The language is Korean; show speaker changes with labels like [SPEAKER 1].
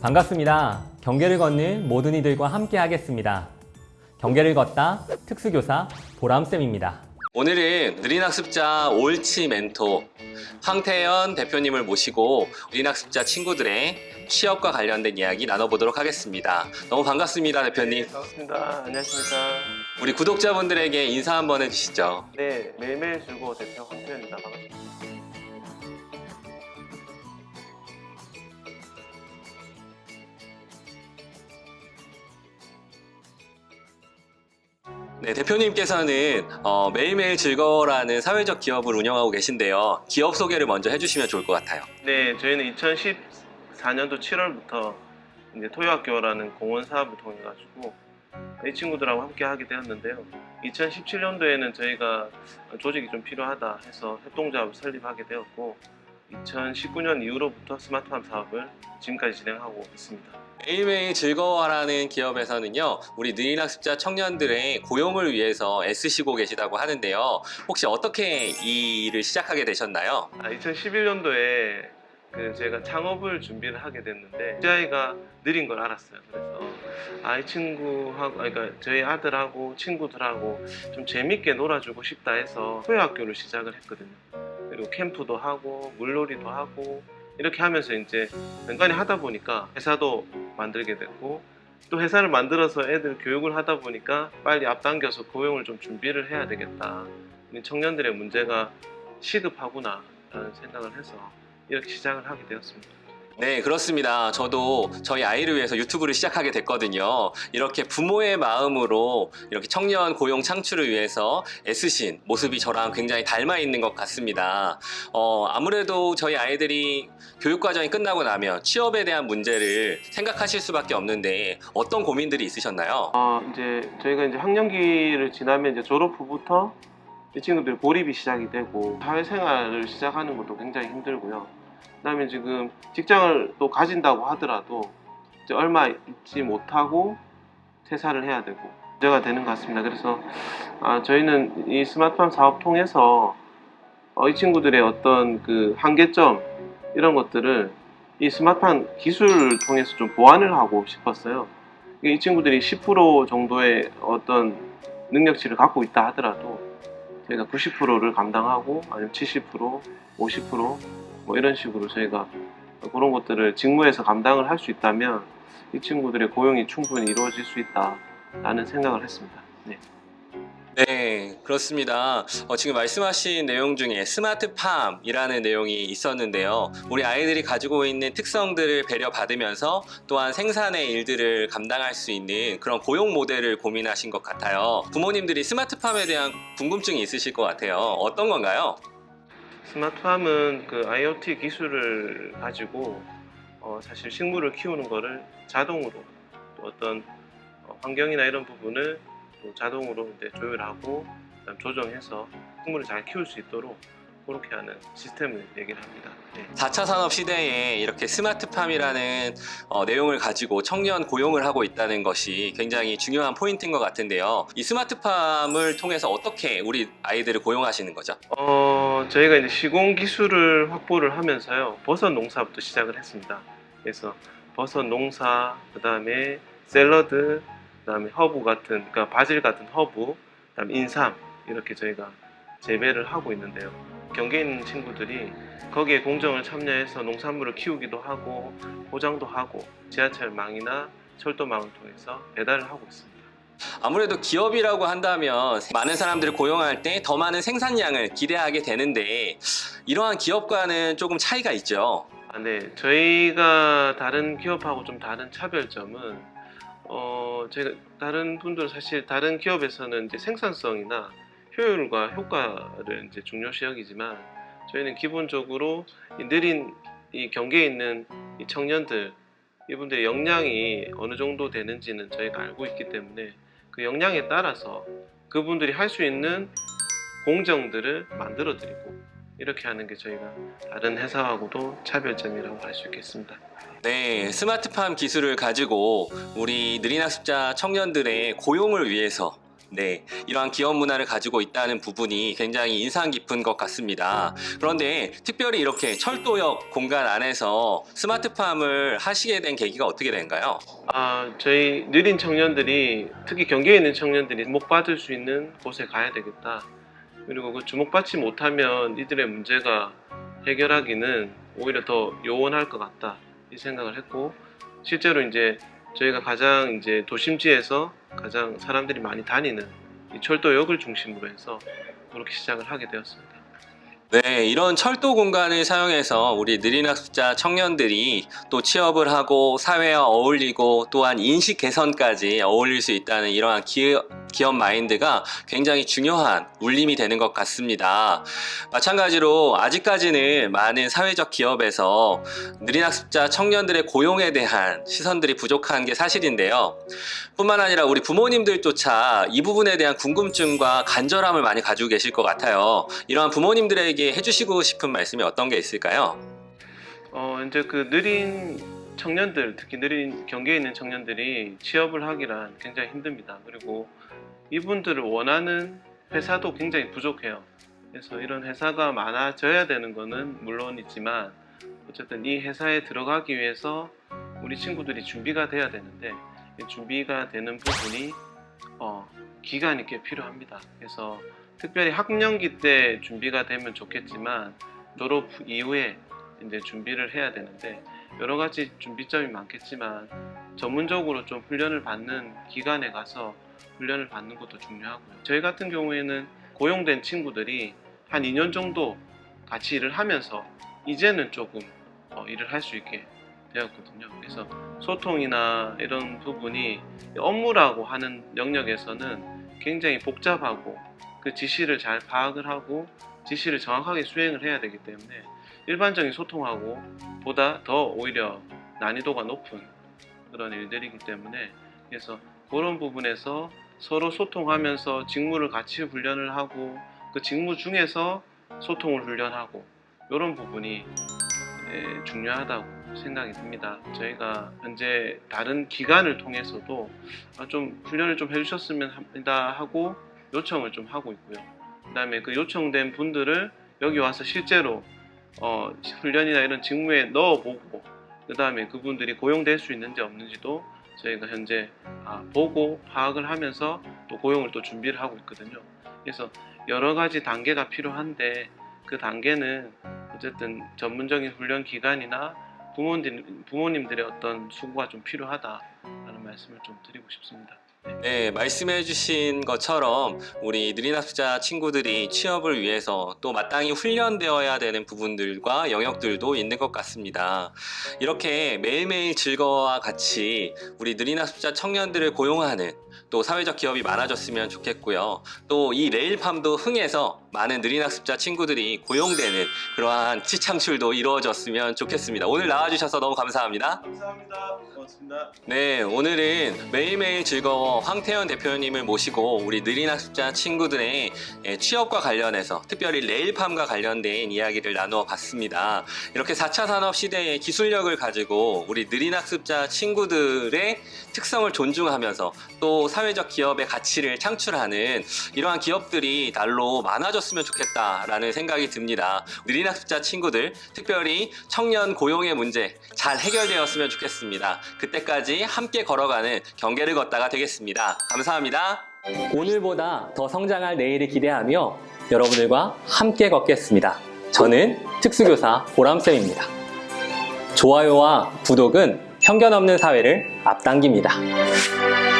[SPEAKER 1] 반갑습니다. 경계를 걷는 모든 이들과 함께 하겠습니다. 경계를 걷다 특수교사 보람쌤입니다. 오늘은 느린학습자 옳지 멘토 황태현 대표님을 모시고 느린학습자 친구들의 취업과 관련된 이야기 나눠보도록 하겠습니다. 너무 반갑습니다, 대표님.
[SPEAKER 2] 반갑습니다. 안녕하십니까.
[SPEAKER 1] 우리 구독자분들에게 인사 한번 해주시죠.
[SPEAKER 2] 네, 매일매일 즐거워 대표 황태현입니다. 반갑습니다.
[SPEAKER 1] 네, 대표님께서는 매일매일 즐거워라는 사회적 기업을 운영하고 계신데요. 기업 소개를 먼저 해주시면 좋을 것 같아요.
[SPEAKER 2] 네, 저희는 2014년도 7월부터 이제 토요학교라는 공원 사업을 통해 가지고 이 친구들하고 함께 하게 되었는데요. 2017년도에는 저희가 조직이 좀 필요하다 해서 협동조합을 설립하게 되었고 2019년 이후로부터 스마트팜 사업을 지금까지 진행하고 있습니다.
[SPEAKER 1] 매일매일 즐거워라는 기업에서는요, 우리 느린학습자 청년들의 고용을 위해서 애쓰시고 계시다고 하는데요. 혹시 어떻게 이 일을 시작하게 되셨나요?
[SPEAKER 2] 2011년도에 제가 창업을 준비를 하게 됐는데 이 아이가 느린 걸 알았어요. 그래서 이 친구하고, 그러니까 저희 아들하고 친구들하고 좀 재밌게 놀아주고 싶다 해서 토요학교를 시작을 했거든요. 그리고 캠프도 하고 물놀이도 하고 이렇게 하면서 이제 간간히 하다 보니까 회사도 만들게 됐고 또 회사를 만들어서 애들 교육을 하다 보니까 빨리 앞당겨서 고용을 좀 준비를 해야 되겠다. 청년들의 문제가 시급하구나 라는 생각을 해서 이렇게 시작을 하게 되었습니다.
[SPEAKER 1] 네, 그렇습니다. 저도 저희 아이를 위해서 유튜브를 시작하게 됐거든요. 이렇게 부모의 마음으로 이렇게 청년 고용 창출을 위해서 애쓰신 모습이 저랑 굉장히 닮아 있는 것 같습니다. 아무래도 저희 아이들이 교육과정이 끝나고 나면 취업에 대한 문제를 생각하실 수밖에 없는데 어떤 고민들이 있으셨나요?
[SPEAKER 2] 이제 저희가 이제 학년기를 지나면 이제 졸업 후부터 이 친구들이 고립이 시작이 되고 사회생활을 시작하는 것도 굉장히 힘들고요. 그다음에 지금 직장을 또 가진다고 하더라도 이제 얼마 있지 못하고 퇴사를 해야 되고 문제가 되는 것 같습니다. 그래서 저희는 이 스마트팜 사업 통해서 이 친구들의 어떤 그 한계점 이런 것들을 이 스마트팜 기술을 통해서 좀 보완을 하고 싶었어요. 이 친구들이 10% 정도의 어떤 능력치를 갖고 있다 하더라도 저희가 90%를 감당하고 아니면 70%, 50% 뭐 이런 식으로 저희가 그런 것들을 직무에서 감당을 할 수 있다면 이 친구들의 고용이 충분히 이루어질 수 있다라는 생각을 했습니다. 네.
[SPEAKER 1] 네, 그렇습니다. 지금 말씀하신 내용 중에 스마트팜이라는 내용이 있었는데요. 우리 아이들이 가지고 있는 특성들을 배려받으면서 또한 생산의 일들을 감당할 수 있는 그런 고용 모델을 고민하신 것 같아요. 부모님들이 스마트팜에 대한 궁금증이 있으실 것 같아요. 어떤 건가요?
[SPEAKER 2] 스마트팜은 그 IoT 기술을 가지고 사실 식물을 키우는 거를 자동으로 또 어떤 환경이나 이런 부분을 또 자동으로 이제 조율하고 그다음 조정해서 식물을 잘 키울 수 있도록 그렇게 하는 시스템을 얘기를 합니다. 네.
[SPEAKER 1] 4차 산업 시대에 이렇게 스마트팜이라는 내용을 가지고 청년 고용을 하고 있다는 것이 굉장히 중요한 포인트인 것 같은데요. 이 스마트팜을 통해서 어떻게 우리 아이들을 고용하시는 거죠?
[SPEAKER 2] 저희가 이제 시공 기술을 확보를 하면서요. 버섯 농사부터 시작을 했습니다. 그래서 버섯 농사, 그다음에 샐러드, 그다음에 허브 같은, 그러니까 바질 같은 허브, 그다음에 인삼 이렇게 저희가 재배를 하고 있는데요. 경기에 있는 친구들이 거기에 공정을 참여해서 농산물을 키우기도 하고 포장도 하고 지하철망이나 철도망을 통해서 배달을 하고 있습니다.
[SPEAKER 1] 아무래도 기업이라고 한다면 많은 사람들을 고용할 때 더 많은 생산량을 기대하게 되는데 이러한 기업과는 조금 차이가 있죠.
[SPEAKER 2] 네, 저희가 다른 기업하고 좀 다른 차별점은 제가 다른 분들 사실 다른 기업에서는 이제 생산성이나 효율과 효과를 이제 중요시 여기지만 저희는 기본적으로 이 느린 이 경계에 있는 이 청년들 이분들의 역량이 어느 정도 되는지는 저희가 알고 있기 때문에 그 역량에 따라서 그분들이 할 수 있는 공정들을 만들어 드리고 이렇게 하는 게 저희가 다른 회사하고도 차별점이라고 할 수 있겠습니다.
[SPEAKER 1] 네, 스마트팜 기술을 가지고 우리 느린학습자 청년들의 고용을 위해서 네, 이러한 기업 문화를 가지고 있다는 부분이 굉장히 인상 깊은 것 같습니다. 그런데 특별히 이렇게 철도역 공간 안에서 스마트팜을 하시게 된 계기가 어떻게 된가요?
[SPEAKER 2] 저희 느린 청년들이, 특히 경기에 있는 청년들이 주목받을 수 있는 곳에 가야 되겠다. 그리고 그 주목받지 못하면 이들의 문제가 해결하기는 오히려 더 요원할 것 같다. 이 생각을 했고, 실제로 이제 저희가 가장 이제 도심지에서 가장 사람들이 많이 다니는 이 철도역을 중심으로 해서 그렇게 시작을 하게 되었습니다.
[SPEAKER 1] 네, 이런 철도 공간을 사용해서 우리 느린학습자 청년들이 또 취업을 하고 사회와 어울리고 또한 인식 개선까지 어울릴 수 있다는 이러한 기업 마인드가 굉장히 중요한 울림이 되는 것 같습니다. 마찬가지로 아직까지는 많은 사회적 기업에서 느린학습자 청년들의 고용에 대한 시선들이 부족한 게 사실인데요. 뿐만 아니라 우리 부모님들조차 이 부분에 대한 궁금증과 간절함을 많이 가지고 계실 것 같아요. 이러한 부모님들에게 해주시고 싶은 말씀이 어떤 게 있을까요?
[SPEAKER 2] 이제 그 느린 청년들, 특히 느린 경기에 있는 청년들이 취업을 하기란 굉장히 힘듭니다. 그리고 이분들을 원하는 회사도 굉장히 부족해요. 그래서 이런 회사가 많아져야 되는 거는 물론이지만, 어쨌든 이 회사에 들어가기 위해서 우리 친구들이 준비가 돼야 되는데, 이 준비가 되는 부분이 기간이 꽤 필요합니다. 그래서 특별히 학년기 때 준비가 되면 좋겠지만, 졸업 이후에 이제 준비를 해야 되는데, 여러 가지 준비점이 많겠지만 전문적으로 좀 훈련을 받는 기관에 가서 훈련을 받는 것도 중요하고요. 저희 같은 경우에는 고용된 친구들이 한 2년 정도 같이 일을 하면서 이제는 조금 일을 할 수 있게 되었거든요. 그래서 소통이나 이런 부분이 업무라고 하는 영역에서는 굉장히 복잡하고, 그 지시를 잘 파악을 하고 지시를 정확하게 수행을 해야 되기 때문에 일반적인 소통하고 보다 더 오히려 난이도가 높은 그런 일들이기 때문에, 그래서 그런 부분에서 서로 소통하면서 직무를 같이 훈련을 하고, 그 직무 중에서 소통을 훈련하고, 이런 부분이 중요하다고 생각이 듭니다. 저희가 현재 다른 기관을 통해서도 좀 훈련을 좀 해주셨으면 합니다 하고 요청을 좀 하고 있고요. 그 다음에 그 요청된 분들을 여기 와서 실제로 훈련이나 이런 직무에 넣어보고, 그 다음에 그분들이 고용될 수 있는지 없는지도 저희가 현재 보고 파악을 하면서 또 고용을 또 준비를 하고 있거든요. 그래서 여러 가지 단계가 필요한데, 그 단계는 어쨌든 전문적인 훈련 기관이나 부모님들의 어떤 수고가 좀 필요하다라는 말씀을 좀 드리고 싶습니다.
[SPEAKER 1] 네, 말씀해 주신 것처럼 우리 느린학습자 친구들이 취업을 위해서 또 마땅히 훈련되어야 되는 부분들과 영역들도 있는 것 같습니다. 이렇게 매일매일 즐거워와 같이 우리 느린학습자 청년들을 고용하는 또 사회적 기업이 많아졌으면 좋겠고요. 또 이 레일팜도 흥해서 많은 느린학습자 친구들이 고용되는 그러한 지창출도 이루어졌으면 좋겠습니다. 오늘 나와주셔서 너무 감사합니다.
[SPEAKER 2] 감사합니다. 고맙습니다.
[SPEAKER 1] 네, 오늘은 매일매일 즐거워 황태현 대표님을 모시고 우리 느린학습자 친구들의 취업과 관련해서 특별히 레일팜과 관련된 이야기를 나누어 봤습니다. 이렇게 4차 산업 시대의 기술력을 가지고 우리 느린학습자 친구들의 특성을 존중하면서 또 사회적 기업의 가치를 창출하는 이러한 기업들이 날로 많아졌으면 좋겠다라는 생각이 듭니다. 느린학습자 친구들, 특별히 청년 고용의 문제 잘 해결되었으면 좋겠습니다. 그때까지 함께 걸어가는 경계를 걷다가 되겠습니다. 감사합니다. 오늘보다 더 성장할 내일을 기대하며 여러분들과 함께 걷겠습니다. 저는 특수교사 보람쌤입니다. 좋아요와 구독은 편견 없는 사회를 앞당깁니다.